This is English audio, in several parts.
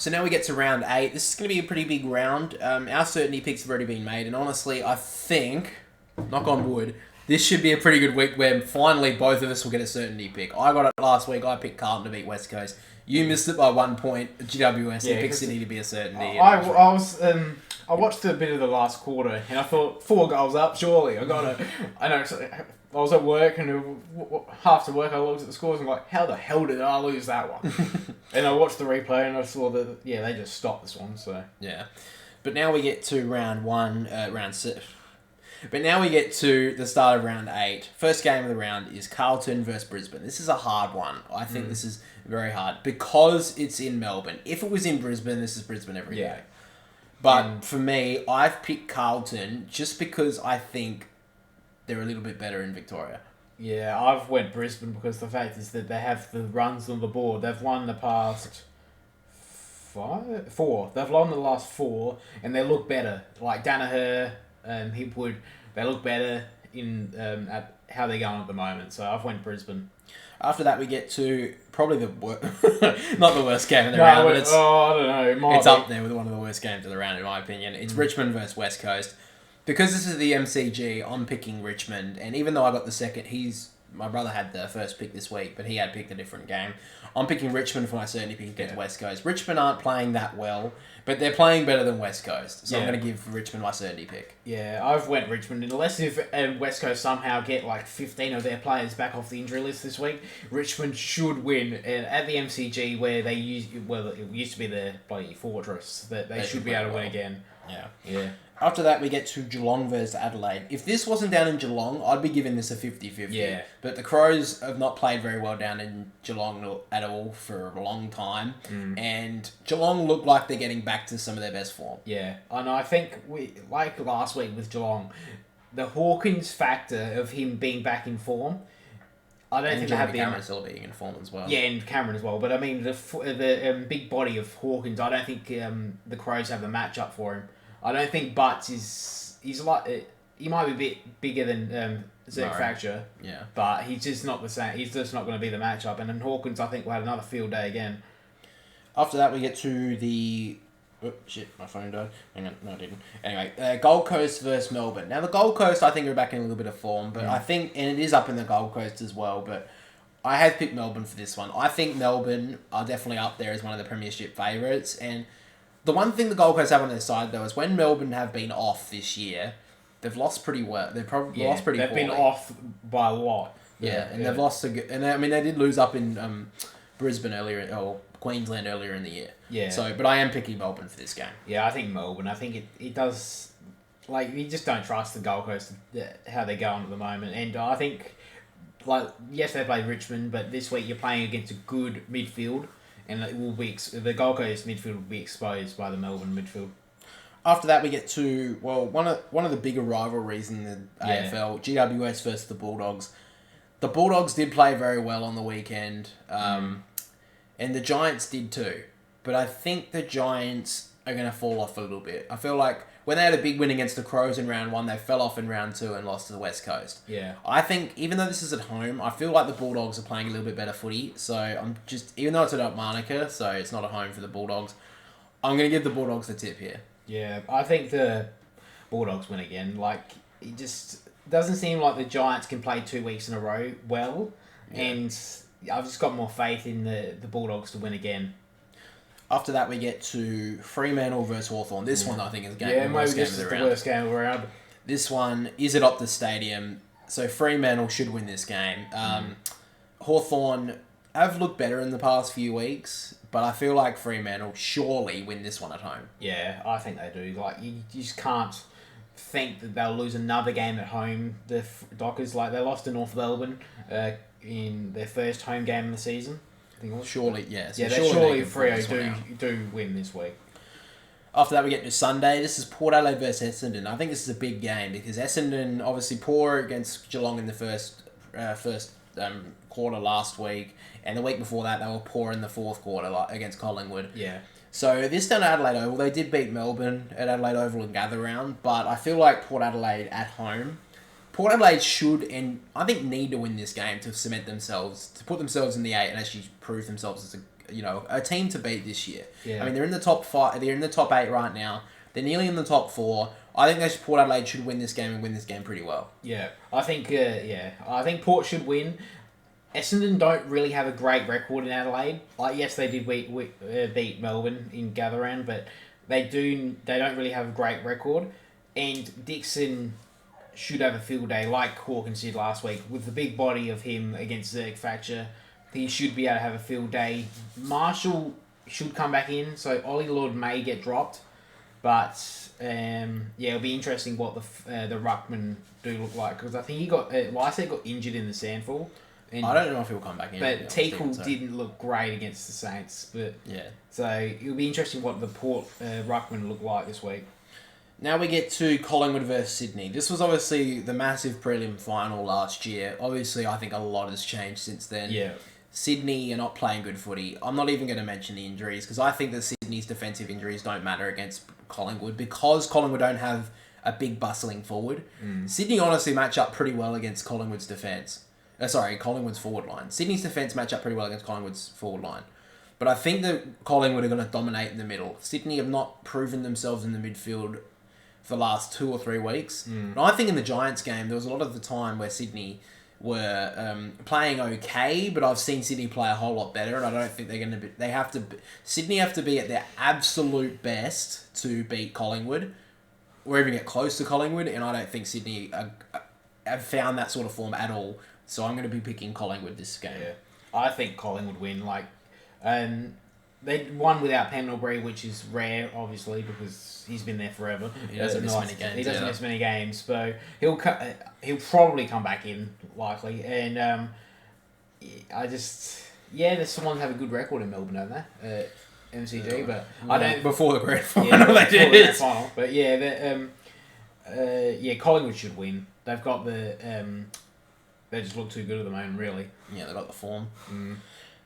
So now we get to round 8. This is going to be a pretty big round. Our certainty picks have already been made, and honestly, I think, knock on wood, this should be a pretty good week where finally both of us will get a certainty pick. I got it last week. I picked Carlton to beat West Coast. You missed it by 1 point. GWS, you picked Sydney to be a certainty. I watched a bit of the last quarter, and I thought 4 goals up. Surely I got it. I know. I was at work, and after work, I looked at the scores and like, how the hell did I lose that one? And I watched the replay, and I saw that they just stopped this one. So yeah, but now we get to round 6. But now we get to the start of round 8. First game of the round is Carlton versus Brisbane. This is a hard one. I think this is very hard because it's in Melbourne. If it was in Brisbane, this is Brisbane every day. But for me, I've picked Carlton just because I think they're a little bit better in Victoria. Yeah, I've went Brisbane because the fact is that they have the runs on the board. They've won the past 4. They've won the last 4, and they look better. Like Danaher, Hipwood, they look better in at how they're going at the moment. So I've went Brisbane. After that, we get to probably not the worst game of the round, but it's I don't know. It's up there with one of the worst games of the round, in my opinion. It's Richmond versus West Coast. Because this is the MCG, I'm picking Richmond, and even though I got the second, my brother had the first pick this week, but he had picked a different game. I'm picking Richmond for my certainty pick against West Coast. Richmond aren't playing that well, but they're playing better than West Coast, so I'm going to give Richmond my certainty pick. Yeah, I've went Richmond, unless if West Coast somehow get like 15 of their players back off the injury list this week, Richmond should win. And at the MCG, where it used to be the bloody fortress, that they should be able to win again. Yeah. After that, we get to Geelong versus Adelaide. If this wasn't down in Geelong, I'd be giving this a 50-50. Yeah. But the Crows have not played very well down in Geelong at all for a long time. And Geelong look like they're getting back to some of their best form. Yeah. And I think, like last week with Geelong, the Hawkins factor of him being back in form, I don't think they have Cameron still being in form as well. Yeah, and Cameron as well. But I mean, the big body of Hawkins, I don't think the Crows have the matchup for him. I don't think Butts he's like he might be a bit bigger than Zach Fracture. Yeah, but he's just not the same. He's just not going to be the matchup. And then Hawkins, I think, will have another field day again. After that, we get to the my phone died. Hang on, no, it didn't. Anyway, Gold Coast versus Melbourne. Now the Gold Coast, I think, are back in a little bit of form, but I think, and it is up in the Gold Coast as well. But I have picked Melbourne for this one. I think Melbourne are definitely up there as one of the premiership favourites, and the one thing the Gold Coast have on their side, though, is when Melbourne have been off this year, they've lost pretty well. They've probably lost pretty poorly. They've been off by a lot. They've lost and they did lose up in Brisbane or Queensland earlier in the year. Yeah. So, but I am picking Melbourne for this game. Yeah, I think Melbourne. I think it does. Like, you just don't trust the Gold Coast how they're going at the moment, and I think, yes, they played Richmond, but this week you're playing against a good midfield. And it will be the Gold Coast midfield will be exposed by the Melbourne midfield. After that, we get to one of the bigger rivalries in the AFL, GWS versus the Bulldogs. The Bulldogs did play very well on the weekend, and the Giants did too. But I think the Giants are going to fall off a little bit. I feel like when they had a big win against the Crows in round 1, they fell off in round 2 and lost to the West Coast. Yeah. I think, even though this is at home, I feel like the Bulldogs are playing a little bit better footy. So I'm just, even though it's at Monica, so it's not at home for the Bulldogs, I'm going to give the Bulldogs the tip here. Yeah, I think the Bulldogs win again. Like, it just doesn't seem like the Giants can play 2 weeks in a row well. Yeah. And I've just got more faith in the Bulldogs to win again. After that, we get to Fremantle versus Hawthorn. This one, I think, is the worst game of the round. Worst game of the round. This one is at Optus Stadium, so Fremantle should win this game. Hawthorn have looked better in the past few weeks, but I feel like Fremantle surely win this one at home. Yeah, I think they do. Like, you just can't think that they'll lose another game at home. The Dockers, they lost to North Melbourne in their first home game of the season. Surely, yes. Yeah, surely Freo do win this week. After that, we get to Sunday. This is Port Adelaide versus Essendon. I think this is a big game because Essendon obviously poor against Geelong in the first quarter last week, and the week before that they were poor in the fourth quarter against Collingwood. Yeah. So this down at Adelaide Oval, they did beat Melbourne at Adelaide Oval and Gather Round, but I feel like Port Adelaide at home. Port Adelaide should, and I think need to win this game to cement themselves, to put themselves in the 8 and actually prove themselves a team to beat this year. Yeah. I mean, they're in the top 5. They're in the top 8 right now. They're nearly in the top 4. I think Port Adelaide should win this game and win this game pretty well. Yeah, I think I think Port should win. Essendon don't really have a great record in Adelaide. Like, yes, they did beat Melbourne in gather round, but they don't really have a great record. And Dixon should have a field day like Hawkins did last week with the big body of him against Zerk Thatcher. He should be able to have a field day. Marshall should come back in, so Ollie Lord may get dropped, but it'll be interesting what the ruckman do look like, because I think Lysett got injured in the Sandfall. And, I don't know if he'll come back in. But Teakle didn't look great against the Saints. But yeah, so it'll be interesting what the Port ruckman look like this week. Now we get to Collingwood versus Sydney. This was obviously the massive prelim final last year. Obviously, I think a lot has changed since then. Yeah. Sydney are not playing good footy. I'm not even going to mention the injuries because I think that Sydney's defensive injuries don't matter against Collingwood because Collingwood don't have a big bustling forward. Sydney honestly match up pretty well against Collingwood's defence. Collingwood's forward line. Sydney's defence match up pretty well against Collingwood's forward line. But I think that Collingwood are going to dominate in the middle. Sydney have not proven themselves in the midfield for the last 2 or 3 weeks. And I think in the Giants game, there was a lot of the time where Sydney were playing okay, but I've seen Sydney play a whole lot better, and I don't think they're going to be... Sydney have to be at their absolute best to beat Collingwood, or even get close to Collingwood, and I don't think Sydney have found that sort of form at all. So I'm going to be picking Collingwood this game. Yeah. I think Collingwood win. They won without Pendlebury, which is rare, obviously, because he's been there forever. He doesn't miss many games. He doesn't miss many games, so he'll probably come back in, likely. And there's someone have a good record in Melbourne, don't they? MCG, but I don't before the grand final. They did. The grand final, but Collingwood should win. They've got they just look too good at the moment, really. Yeah, they've got the form.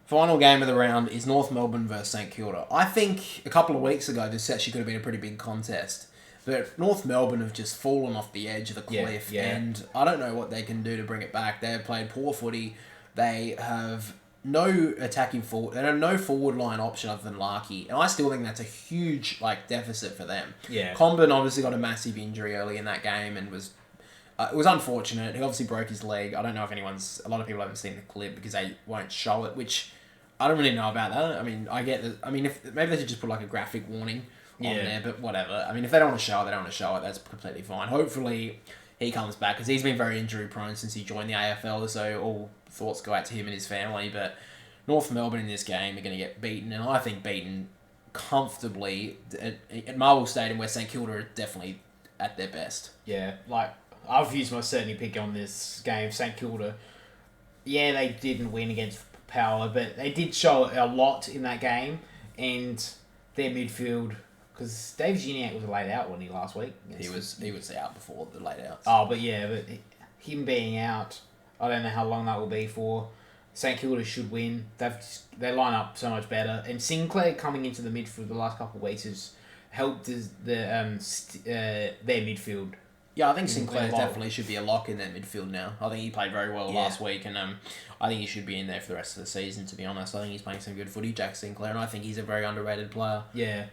Final game of the round is North Melbourne versus St Kilda. I think a couple of weeks ago this actually could have been a pretty big contest. But North Melbourne have just fallen off the edge of the cliff. And I don't know what they can do to bring it back. They have played poor footy. They have no attacking forward. They have no forward line option other than Larkey. And I still think that's a huge deficit for them. Yeah. Comben obviously got a massive injury early in that game and was... it was unfortunate. He obviously broke his leg. I don't know if a lot of people haven't seen the clip because they won't show it, which I don't really know about that. I mean, I get that. I mean, if maybe they should just put a graphic warning on there, but whatever. I mean, if they don't want to show it, they don't want to show it. That's completely fine. Hopefully, he comes back because he's been very injury prone since he joined the AFL. So all thoughts go out to him and his family. But North Melbourne in this game are going to get beaten, and I think beaten comfortably at Marvel Stadium, where St Kilda are definitely at their best. Yeah, I've used my certainty pick on this game. St Kilda, they didn't win against Power, but they did show a lot in that game, and their midfield, because Dave Giniak was laid out, wasn't he, last week? He was out before the laid outs. Oh, but him being out, I don't know how long that will be for. St Kilda should win. They line up so much better, and Sinclair coming into the midfield the last couple of weeks has helped their midfield. Yeah, I think Sinclair definitely should be a lock in that midfield now. I think he played very well last week, and I think he should be in there for the rest of the season, to be honest. I think he's playing some good footy, Jack Sinclair, and I think he's a very underrated player. Yeah,